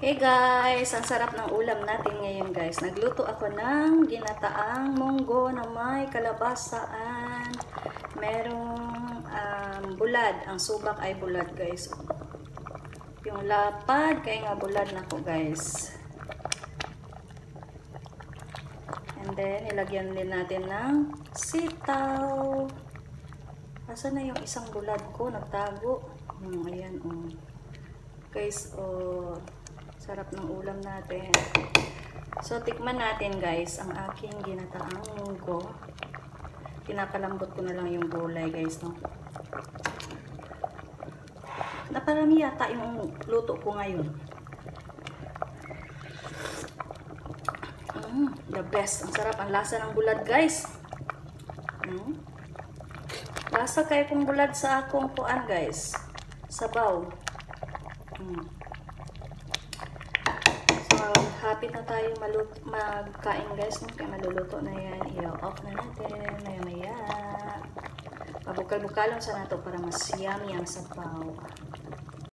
Hey guys, ang sarap ng ulam natin ngayon guys. Nagluto ako ng ginataang munggo na may kalabasaan. Merong bulad. Ang subak ay bulad guys. Yung lapad, kaya nga bulad na ko guys. And then, ilagyan din natin ng sitaw. Asa na yung isang bulad ko? Nagtago. Ayan, guys, sarap ng ulam natin. So, tikman natin guys ang aking ginataang munggo. Pinakalambot ko na lang yung gulay guys, no? Naparami yata yung luto ko ngayon. The best. Ang sarap. Ang lasa ng bulad guys. Lasa kayo kung bulad sa akong kuan guys. Sabaw. So, happy na tayo magkain guys. Kaya maluluto na yan. I-off na natin. Maya-maya. Pabukal-bukalon sa nato para mas yummy ang sabaw.